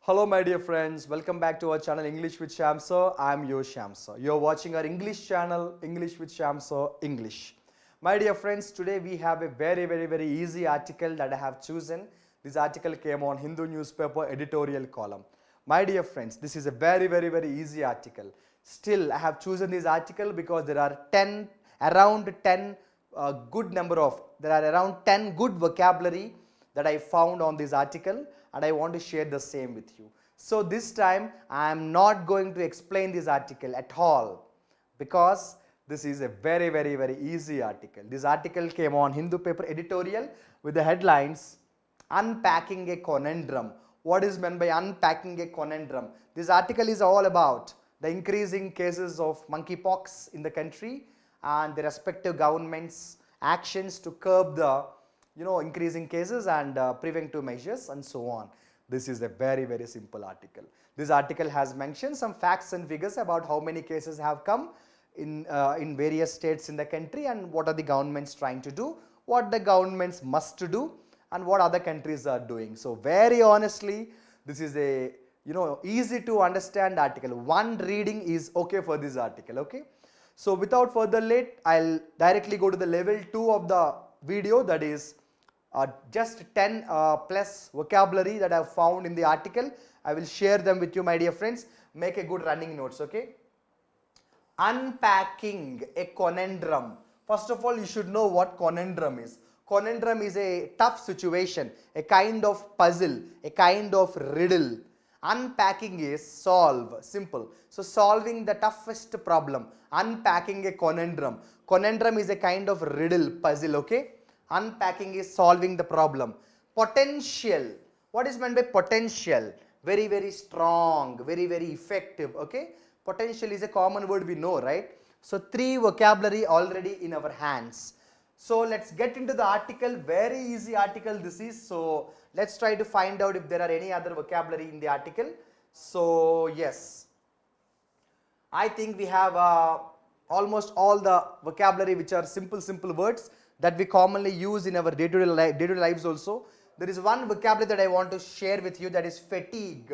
Hello my dear friends, welcome back to our channel English with SHYAM Sir. I am your SHYAM Sir. You are watching our English channel English with SHYAM Sir English. My dear friends, today we have a very easy article that I have chosen. This article came on Hindu newspaper editorial column. My dear friends, this is a very easy article. Still I have chosen this article because there are around 10 there are around 10 good vocabulary that I found on this article, and I want to share the same with you. So this time I am not going to explain this article at all because this is a very easy article. This article came on Hindu paper editorial with the headlines Unpacking a Conundrum. What is meant by unpacking a conundrum? This article is all about the increasing cases of monkeypox in the country and the respective governments' actions to curb the increasing cases and preventive measures and so on. This is a very simple article. This article has mentioned some facts and figures about how many cases have come in various states in the country and what are the governments trying to do, what the governments must do, and what other countries are doing. So very honestly, this is a easy to understand article. One reading is okay for this article. Okay. So without further late, I'll directly go to the level 2 of the video, that is just 10 plus vocabulary that I have found in the article. I will share them with you, my dear friends. Make a good running notes, okay? Unpacking a conundrum. First of all, you should know what conundrum is. Conundrum is a tough situation, a kind of puzzle, a kind of riddle. Unpacking is solve, simple. So solving the toughest problem. Unpacking a conundrum. Conundrum is a kind of riddle, puzzle, okay? Unpacking is solving the problem. Potential. What is meant by potential? Very strong, very effective, okay? Potential is a common word we know, right? So 3 vocabulary already in our hands. So let's get into the article. Very easy article this is. So let's try to find out if there are any other vocabulary in the article. So yes, I think we have almost all the vocabulary which are simple words that we commonly use in our day-to-day lives also. There is one vocabulary that I want to share with you, that is fatigue.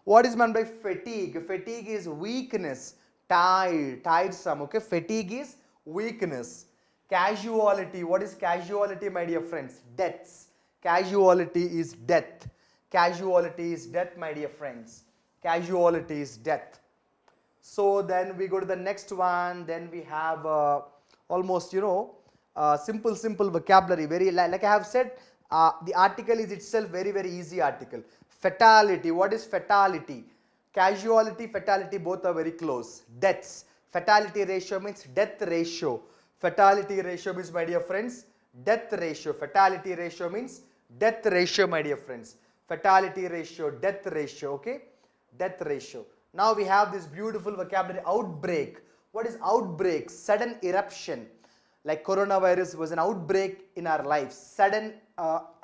What is meant by fatigue? Fatigue is weakness, tiresome, okay? Fatigue is weakness. Casualty. What is casualty, my dear friends? Deaths. Casualty is death. Casualty is death, my dear friends. Casualty is death. So then we go to the next one. Then we have almost simple vocabulary. Very like I have said, the article is itself very easy article. Fatality. What is fatality? Casualty, fatality, both are very close. Deaths. Fatality ratio means death ratio. Fatality ratio means, my dear friends, death ratio. Fatality ratio means death ratio, my dear friends. Fatality ratio, death ratio, okay? Death ratio. Now we have this beautiful vocabulary, outbreak. What is outbreak? Sudden eruption. Like coronavirus was an outbreak in our lives. Sudden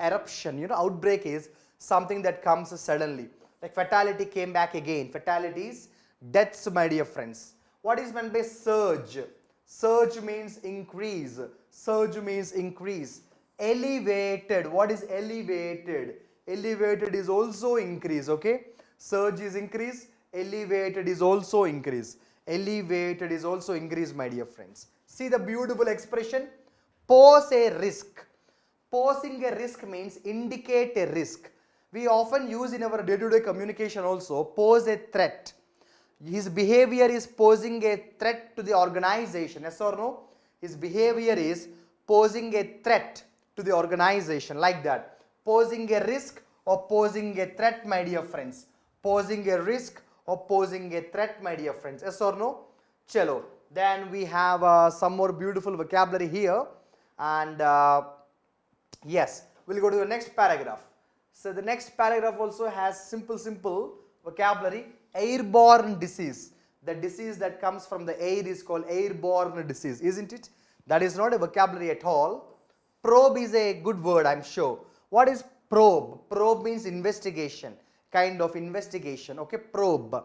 eruption. Outbreak is something that comes suddenly. Like fatality came back again. Fatality is deaths, my dear friends. What is meant by surge? Surge means increase. Surge means increase. Elevated. What is elevated? Elevated is also increase, okay? Surge is increase. Elevated is also increase. Elevated is also increase, my dear friends. See the beautiful expression, pose a risk. Posing a risk means indicate a risk. We often use in our day-to-day communication also, pose a threat. His behavior is posing a threat to the organization, yes or no? His behavior is posing a threat to the organization, like that. Posing a risk or posing a threat, my dear friends. Posing a risk or posing a threat, my dear friends, yes or no? Chalo. Then we have some more beautiful vocabulary here, and yes, we'll go to the next paragraph. So the next paragraph also has simple vocabulary. Airborne disease. The disease that comes from the air is called airborne disease, isn't it? That is not a vocabulary at all. Probe is a good word, I'm sure. What is probe? Probe means investigation, kind of investigation, okay? Probe.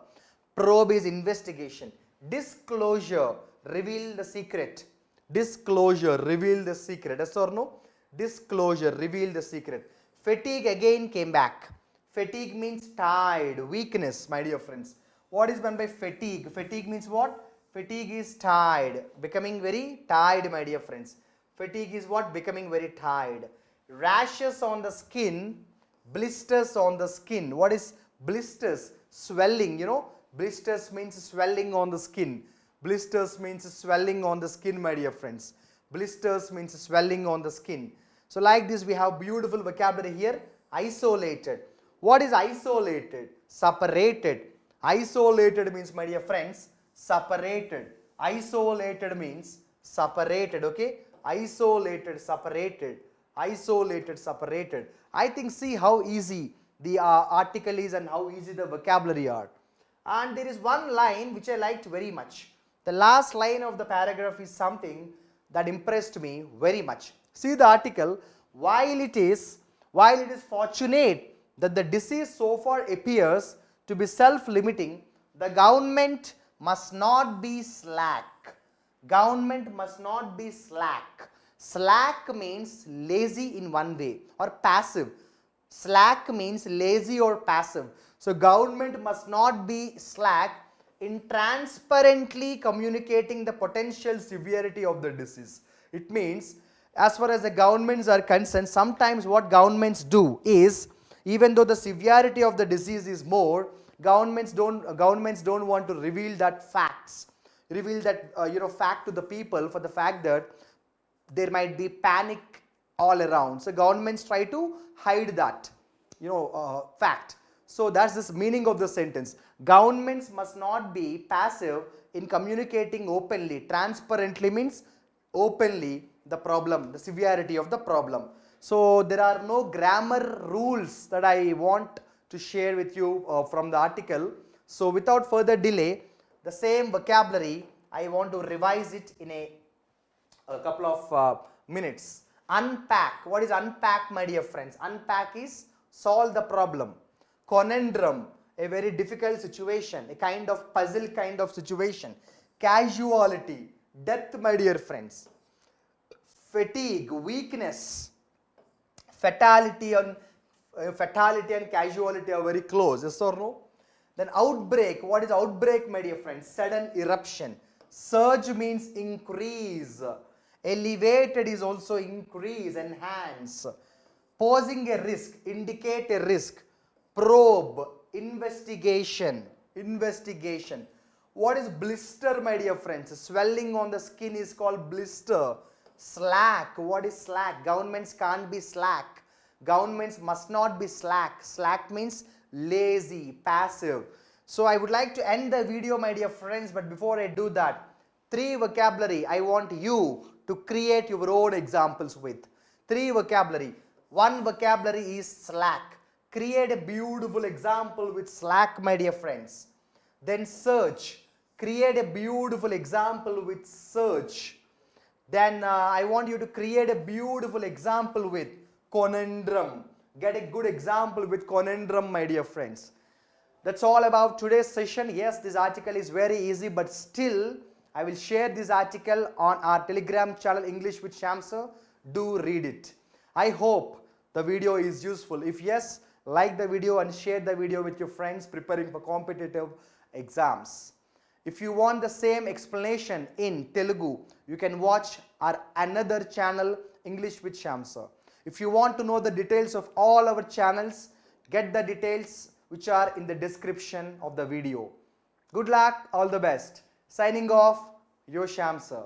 Probe is investigation. Disclosure, reveal the secret. Disclosure, reveal the secret, yes or no? Disclosure, reveal the secret. Fatigue again came back. Fatigue means tired, weakness, my dear friends. What is meant by fatigue? Fatigue means what? Fatigue is tired, becoming very tired, my dear friends. Fatigue is what? Becoming very tired. Rashes on the skin, blisters on the skin. What is blisters? Swelling, Blisters means swelling on the skin. Blisters means swelling on the skin, my dear friends. Blisters means swelling on the skin. So like this, we have beautiful vocabulary here. Isolated. What is isolated? Separated. Isolated means, my dear friends, separated. Isolated means separated, okay? Isolated, separated. Isolated, separated. I think, see how easy the article is and how easy the vocabulary are. And there is one line which I liked very much. The last line of the paragraph is something that impressed me very much. See the article. While it is fortunate that the disease so far appears to be self-limiting, the government must not be slack. Government must not be slack. Slack means lazy in one way or passive. Slack means lazy or passive. So government must not be slack in transparently communicating the potential severity of the disease. It means, as far as the governments are concerned, sometimes what governments do is, even though the severity of the disease is more, governments don't want to reveal that fact to the people, for the fact that there might be panic all around. So governments try to hide that fact. So that's this meaning of the sentence. Governments must not be passive in communicating openly. Transparently means openly the problem, the severity of the problem. So there are no grammar rules that I want to share with you from the article. So without further delay, the same vocabulary, I want to revise it in a couple of minutes. Unpack. What is unpack, my dear friends? Unpack is solve the problem. Conundrum, a very difficult situation, a kind of puzzle kind of situation. Casualty, death, my dear friends. Fatigue, weakness. Fatality and casualty are very close, yes or no? Then outbreak. What is outbreak, my dear friends? Sudden eruption. Surge means increase. Elevated is also increase, enhance. Posing a risk, indicate a risk. Probe, investigation. What is blister, my dear friends? Swelling on the skin is called blister. Slack. What is slack? Governments can't be slack. Governments must not be slack. Slack means lazy, passive. So I would like to end the video, my dear friends, but before I do that, 3 vocabulary I want you to create your own examples with. 3 vocabulary. 1 vocabulary is slack. Create a beautiful example with slack, my dear friends. Then search. Create a beautiful example with search. Then I want you to create a beautiful example with conundrum. Get a good example with conundrum, my dear friends. That's all about today's session. Yes, this article is very easy, but still I will share this article on our Telegram channel, English with SHYAM Sir. Do read it. I hope the video is useful. If yes, like the video and share the video with your friends preparing for competitive exams. If you want the same explanation in Telugu, you can watch our another channel, English with SHYAM Sir. If you want to know the details of all our channels, get the details which are in the description of the video. Good luck, all the best. Signing off, your SHYAM Sir.